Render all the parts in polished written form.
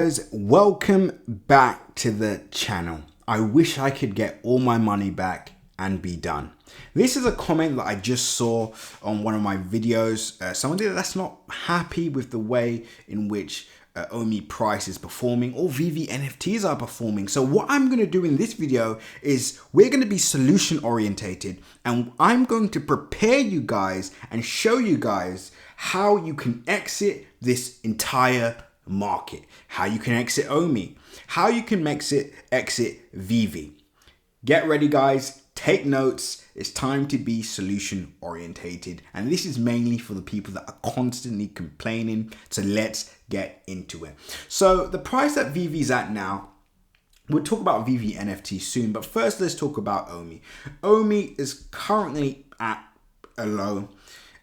Guys, welcome back to the channel. I wish I could get all my money back and be done. This is a comment that I just saw on one of my videos. Somebody that's not happy with the way in which Ecomi price is performing or VEVE NFTs are performing. So what I'm going to do in this video is we're going to be solution orientated, and I'm going to prepare you guys and show you guys how you can exit this entire market, how you can exit Ecomi, how you can exit VEVE. Get ready, guys. Take notes. It's time to be solution orientated, and this is mainly for the people that are constantly complaining. So let's get into it. So the price that VEVE is at now, we'll talk about VEVE NFT soon, but first let's talk about Ecomi. Ecomi is currently at a low,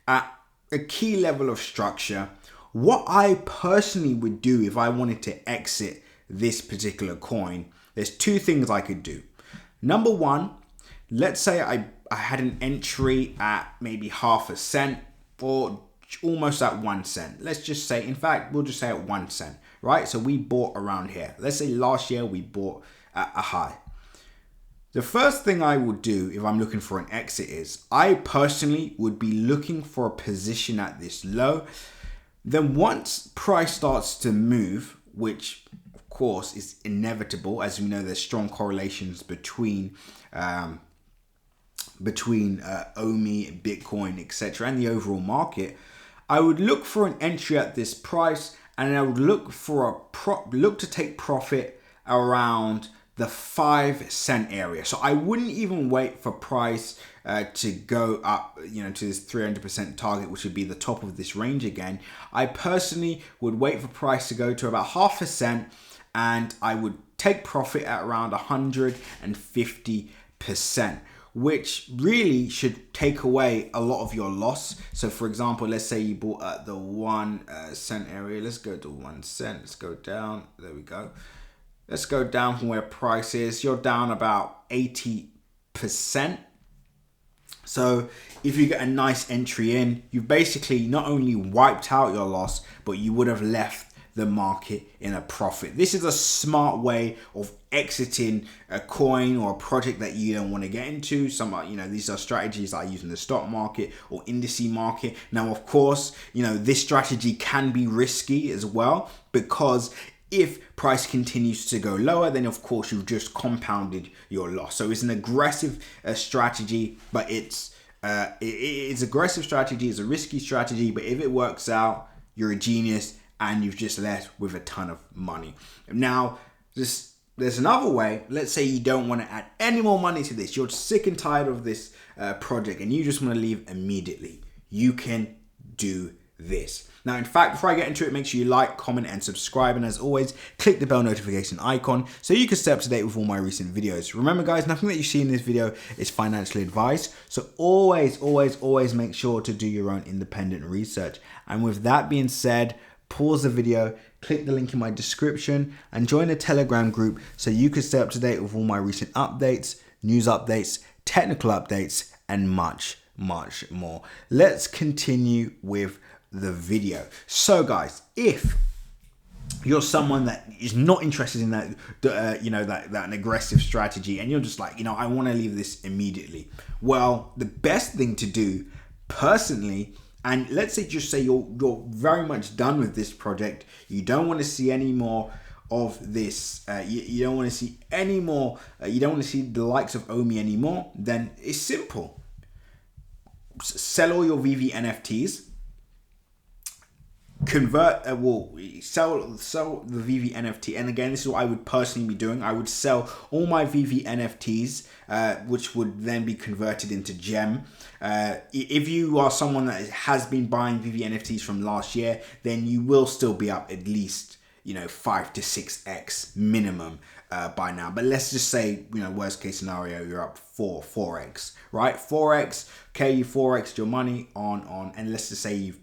at a key level of structure. What I personally would do if I wanted to exit this particular coin, there's two things I could do. Number one, let's say I had an entry at maybe half a cent or almost at 1 cent. Let's just say, in fact, we'll just say at 1 cent, right? So we bought around here. Let's say last year we bought at a high. The first thing I would do if I'm looking for an exit is I personally would be looking for a position at this low. Then once price starts to move, which of course is inevitable, as we know there's strong correlations between Ecomi, Bitcoin, etc., and the overall market, I would look for an entry at this price, and I would look for look to take profit around the 5 cent area. So I wouldn't even wait for price to go up, to this 300% target, which would be the top of this range again. I personally would wait for price to go to about half a cent, and I would take profit at around 150%, which really should take away a lot of your loss. So for example, let's say you bought at the 1 cent area. Let's go to 1 cent. Let's go down. There we go. Let's go down from where price is. You're down about 80%. So if you get a nice entry in, you've basically not only wiped out your loss, but you would have left the market in a profit. This is a smart way of exiting a coin or a project that you don't want to get into. These are strategies that I use in the stock market or index market. Now, of course, this strategy can be risky as well, because if price continues to go lower, then of course you've just compounded your loss. So it's an aggressive strategy, but it's aggressive strategy. It's a risky strategy, but if it works out, you're a genius and you've just left with a ton of money. Now, there's another way. Let's say you don't want to add any more money to this. You're sick and tired of this project and you just want to leave immediately. You can do this. Now, in fact, before I get into it, make sure you like, comment, and subscribe. And as always, click the bell notification icon so you can stay up to date with all my recent videos. Remember, guys, nothing that you see in this video is financial advice. So always, always, always make sure to do your own independent research. And with that being said, pause the video, click the link in my description, and join the Telegram group so you can stay up to date with all my recent updates, news updates, technical updates, and much, much more. Let's continue with the video. So guys, if you're someone that is not interested in that an aggressive strategy, and you're just like, I want to leave this immediately, well, the best thing to do personally, and let's say you're very much done with this project, you don't want to see any more of this, you don't want to see any more, you don't want to see the likes of Ecomi anymore, then it's simple. Sell all your VEVE NFTs, sell the VEVE NFT. And again, this is what I would personally be doing. I would sell all my VEVE NFTs, which would then be converted into gem. If you are someone that has been buying VEVE NFTs from last year, then you will still be up at least 5 to 6x minimum by now. But let's just say, worst case scenario, you're up 4x, right? 4x. Okay, you 4x your money on, and let's just say you've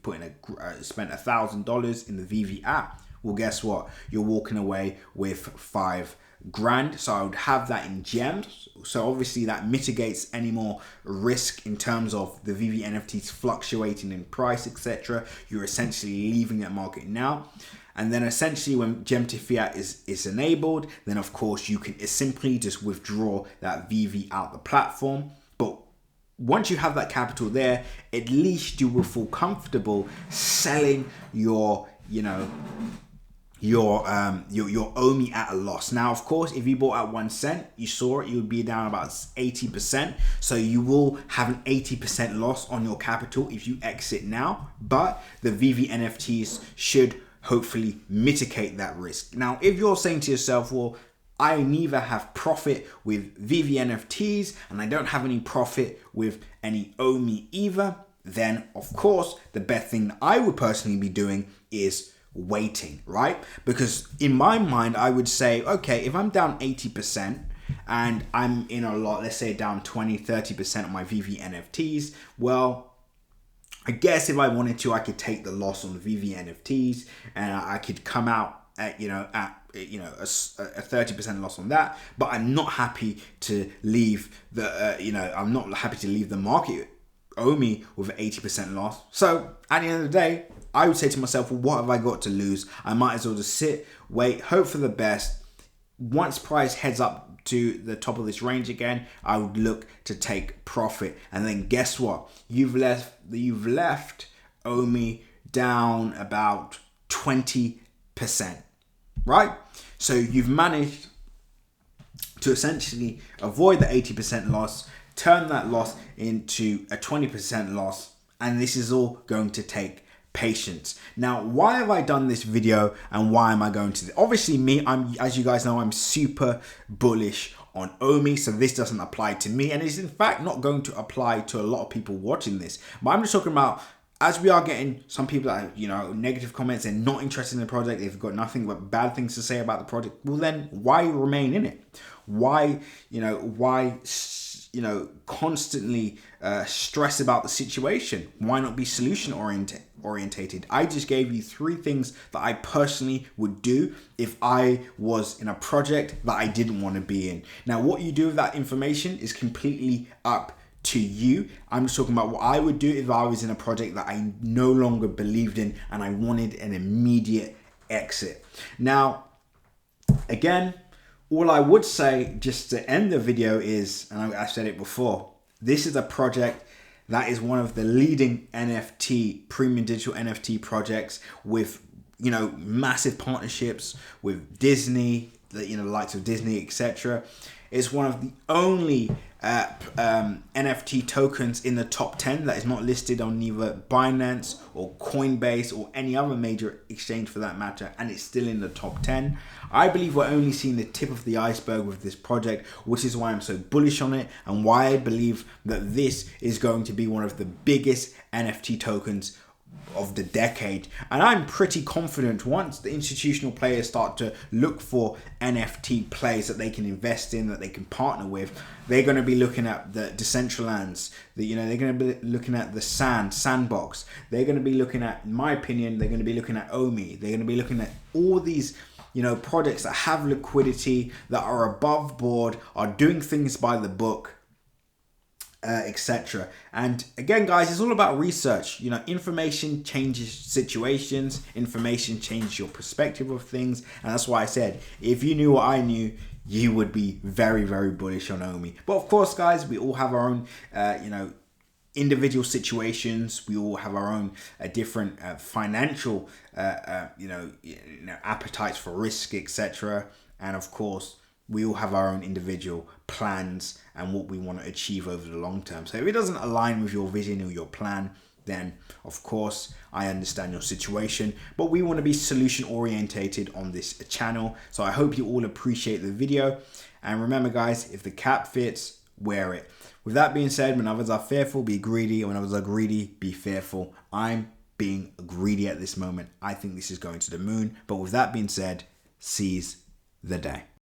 spent $1,000 in the VEVE app. Well, guess what? You're walking away with $5,000. So I would have that in gems. So obviously that mitigates any more risk in terms of the VEVE NFTs fluctuating in price, etc. You're essentially leaving that market now. And then essentially when gem to fiat is enabled, then of course you can simply just withdraw that VEVE out the platform. But once you have that capital there, at least you will feel comfortable selling your Omi at a loss. Now, of course, if you bought at 1 cent, you saw it, you would be down about 80%. So you will have an 80% loss on your capital if you exit now. But the VEVE NFTs should hopefully mitigate that risk. Now, if you're saying to yourself, well, I neither have profit with VEVE NFTs and I don't have any profit with any Omi either, then of course, the best thing that I would personally be doing is waiting, right? Because in my mind, I would say, okay, if I'm down 80% and I'm in a lot, let's say down 20, 30% of my VEVE NFTs, well, I guess if I wanted to, I could take the loss on the VEVE NFTs and I could come out at, a 30% loss on that. But I'm not happy to leave I'm not happy to leave the market Omi with an 80% loss. So at the end of the day, I would say to myself, well, what have I got to lose? I might as well just sit, wait, hope for the best. Once price heads up to the top of this range again, I would look to take profit. And then guess what? You've left Omi down about 20%, right? So you've managed to essentially avoid the 80% loss, turn that loss into a 20% loss, and this is all going to take patience. Now, why have I done this video and why am I going to obviously as you guys know, I'm super bullish on Omi, so this doesn't apply to me and is in fact not going to apply to a lot of people watching this. But I'm just talking about, as we are getting some people that negative comments and not interested in the project, they've got nothing but bad things to say about the project, well then why remain in it? Why constantly stress about the situation? Why not be solution orientated? I just gave you 3 things that I personally would do if I was in a project that I didn't want to be in. Now, what you do with that information is completely up to you. I'm just talking about what I would do if I was in a project that I no longer believed in and I wanted an immediate exit. Now, again, all I would say just to end the video is, and I've said it before, this is a project that is one of the leading NFT, premium digital NFT projects with, massive partnerships with Disney, the likes of Disney, etc. It's one of the only NFT tokens in the top 10 that is not listed on either Binance or Coinbase or any other major exchange for that matter, and it's still in the top 10. I believe we're only seeing the tip of the iceberg with this project, which is why I'm so bullish on it and why I believe that this is going to be one of the biggest NFT tokens of the decade. And I'm pretty confident once the institutional players start to look for NFT plays that they can invest in, that they can partner with, they're going to be looking at the Decentralands, they're going to be looking at the Sandbox, they're going to be looking at, in my opinion, they're going to be looking at Omi, they're going to be looking at all these projects that have liquidity, that are above board, are doing things by the book, etc. And again, guys, it's all about research. Information changes situations, information changes your perspective of things, and that's why I said, if you knew what I knew, you would be very, very bullish on Omi. But of course, guys, we all have our own, individual situations. We all have our own different financial, appetites for risk, etc. And of course, we all have our own individual plans and what we want to achieve over the long term. So if it doesn't align with your vision or your plan, then of course I understand your situation, but we want to be solution orientated on this channel. So I hope you all appreciate the video, and remember, guys, if the cap fits, wear it. With that being said, when others are fearful, be greedy, and when others are greedy, be fearful. I'm being greedy at this moment. I think this is going to the moon, but with that being said, seize the day.